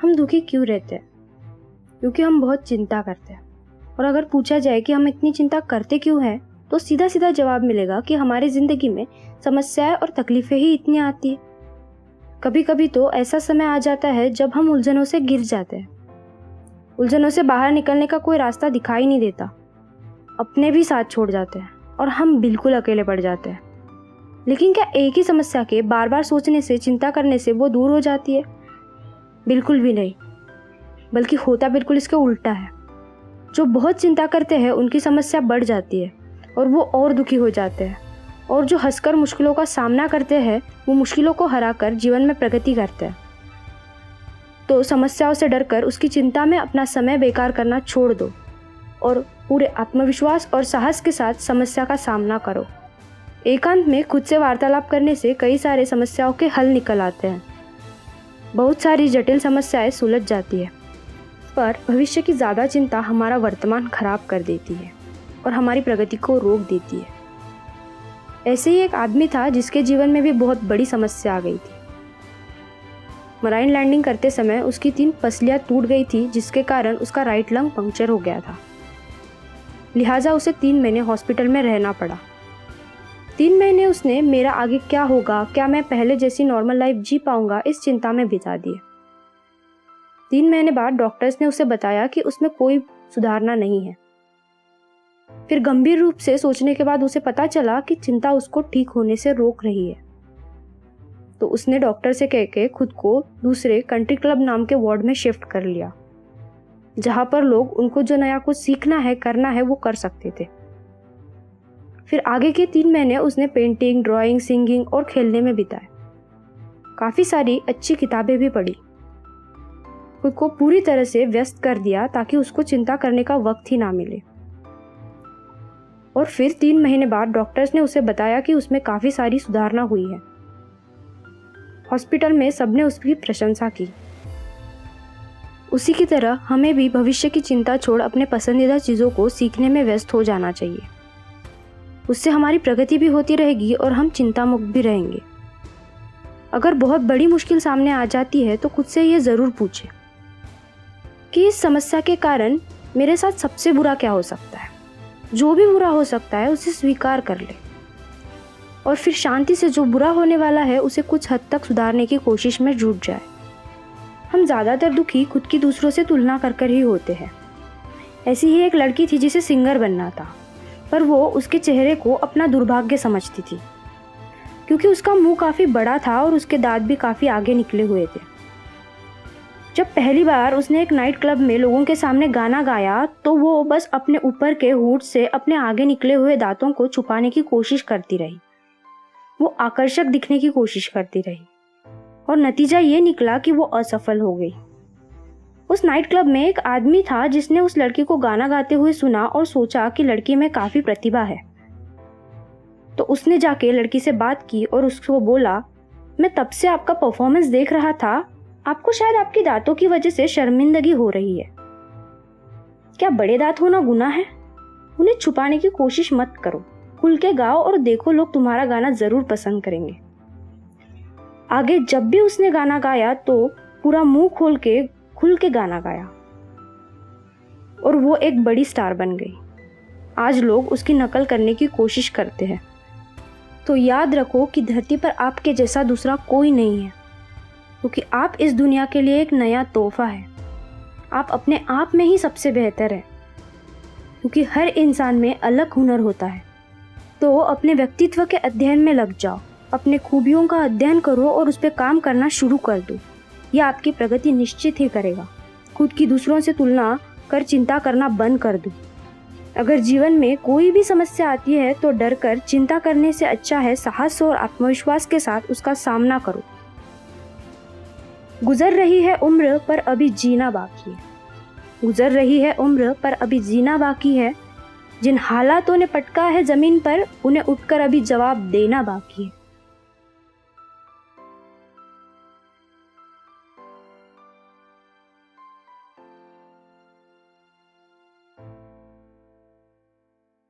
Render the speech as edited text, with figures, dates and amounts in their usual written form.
हम दुखी क्यों रहते हैं? क्योंकि हम बहुत चिंता करते हैं। और अगर पूछा जाए कि हम इतनी चिंता करते क्यों हैं, तो सीधा सीधा जवाब मिलेगा कि हमारी ज़िंदगी में समस्याएं और तकलीफ़ें ही इतनी आती है। कभी कभी तो ऐसा समय आ जाता है जब हम उलझनों से घिर जाते हैं। उलझनों से बाहर निकलने का कोई रास्ता दिखाई नहीं देता। अपने भी साथ छोड़ जाते हैं और हम बिल्कुल अकेले पड़ जाते हैं। लेकिन क्या एक ही समस्या के बार बार सोचने से, चिंता करने से वो दूर हो जाती है? बिल्कुल भी नहीं, बल्कि होता बिल्कुल इसके उल्टा है। जो बहुत चिंता करते हैं उनकी समस्या बढ़ जाती है और वो और दुखी हो जाते हैं। और जो हंसकर मुश्किलों का सामना करते हैं वो मुश्किलों को हराकर जीवन में प्रगति करते हैं। तो समस्याओं से डरकर उसकी चिंता में अपना समय बेकार करना छोड़ दो और पूरे आत्मविश्वास और साहस के साथ समस्या का सामना करो। एकांत में खुद से वार्तालाप करने से कई सारे समस्याओं के हल निकल आते हैं। बहुत सारी जटिल समस्याएं सुलझ जाती है, पर भविष्य की ज़्यादा चिंता हमारा वर्तमान खराब कर देती है और हमारी प्रगति को रोक देती है। ऐसे ही एक आदमी था जिसके जीवन में भी बहुत बड़ी समस्या आ गई थी। मराइन लैंडिंग करते समय उसकी 3 पसलियां टूट गई थी, जिसके कारण उसका राइट लंग पंक्चर हो गया था। लिहाजा उसे 3 महीने हॉस्पिटल में रहना पड़ा। 3 महीने उसने मेरा आगे क्या होगा, क्या मैं पहले जैसी नॉर्मल लाइफ जी पाऊंगा, इस चिंता में बिता दिए। 3 महीने बाद डॉक्टर्स ने उसे बताया कि उसमें कोई सुधारना नहीं है। फिर गंभीर रूप से सोचने के बाद उसे पता चला कि चिंता उसको ठीक होने से रोक रही है। तो उसने डॉक्टर से कह के खुद को दूसरे कंट्री क्लब नाम के वार्ड में शिफ्ट कर लिया, जहां पर लोग उनको जो नया कुछ सीखना है, करना है, वो कर सकते थे। फिर आगे के 3 महीने उसने पेंटिंग, ड्राइंग, सिंगिंग और खेलने में बिताए। काफ़ी सारी अच्छी किताबें भी पढ़ी। खुद को पूरी तरह से व्यस्त कर दिया ताकि उसको चिंता करने का वक्त ही ना मिले। और फिर 3 महीने बाद डॉक्टर्स ने उसे बताया कि उसमें काफ़ी सारी सुधारना हुई है। हॉस्पिटल में सबने उसकी प्रशंसा की। उसी की तरह हमें भी भविष्य की चिंता छोड़ अपने पसंदीदा चीज़ों को सीखने में व्यस्त हो जाना चाहिए। उससे हमारी प्रगति भी होती रहेगी और हम चिंता मुक्त भी रहेंगे। अगर बहुत बड़ी मुश्किल सामने आ जाती है तो खुद से ये ज़रूर पूछें कि इस समस्या के कारण मेरे साथ सबसे बुरा क्या हो सकता है। जो भी बुरा हो सकता है उसे स्वीकार कर ले और फिर शांति से जो बुरा होने वाला है उसे कुछ हद तक सुधारने की कोशिश में जुट जाए। हम ज़्यादातर दुखी खुद की दूसरों से तुलना कर ही होते हैं। ऐसी ही एक लड़की थी जिसे सिंगर बनना था, पर वो उसके चेहरे को अपना दुर्भाग्य समझती थी, क्योंकि उसका मुंह काफ़ी बड़ा था और उसके दांत भी काफ़ी आगे निकले हुए थे। जब पहली बार उसने एक नाइट क्लब में लोगों के सामने गाना गाया तो वो बस अपने ऊपर के होंठ से अपने आगे निकले हुए दांतों को छुपाने की कोशिश करती रही। वो आकर्षक दिखने की कोशिश करती रही और नतीजा ये निकला कि वो असफल हो गई। उस नाइट क्लब में एक आदमी था जिसने उस लड़की को गाना गाते हुए सुना और सोचा कि लड़की में काफ़ी प्रतिभा है। तो उसने जाके लड़की से बात की और उसको बोला, मैं तब से आपका परफॉर्मेंस देख रहा था, आपको शायद आपकी दांतों की वजह से शर्मिंदगी हो रही है। क्या बड़े दांत होना गुनाह है? उन्हें छुपाने की कोशिश मत करो, खुल के गाओ और देखो, लोग तुम्हारा गाना जरूर पसंद करेंगे। आगे जब भी उसने गाना गाया तो पूरा मुंह खुल के गाना गाया और वो एक बड़ी स्टार बन गई। आज लोग उसकी नकल करने की कोशिश करते हैं। तो याद रखो कि धरती पर आपके जैसा दूसरा कोई नहीं है, क्योंकि आप इस दुनिया के लिए एक नया तोहफा है। आप अपने आप में ही सबसे बेहतर है, क्योंकि हर इंसान में अलग हुनर होता है। तो अपने व्यक्तित्व के अध्ययन में लग जाओ, अपने खूबियों का अध्ययन करो और उस पर काम करना शुरू कर दो। यह आपकी प्रगति निश्चित ही करेगा। खुद की दूसरों से तुलना कर चिंता करना बंद कर दो। अगर जीवन में कोई भी समस्या आती है तो डर कर चिंता करने से अच्छा है साहस और आत्मविश्वास के साथ उसका सामना करो। गुजर रही है उम्र पर अभी जीना बाकी है। गुजर रही है उम्र पर अभी जीना बाकी है। जिन हालातों ने पटका है जमीन पर, उन्हें उठकर अभी जवाब देना बाकी है।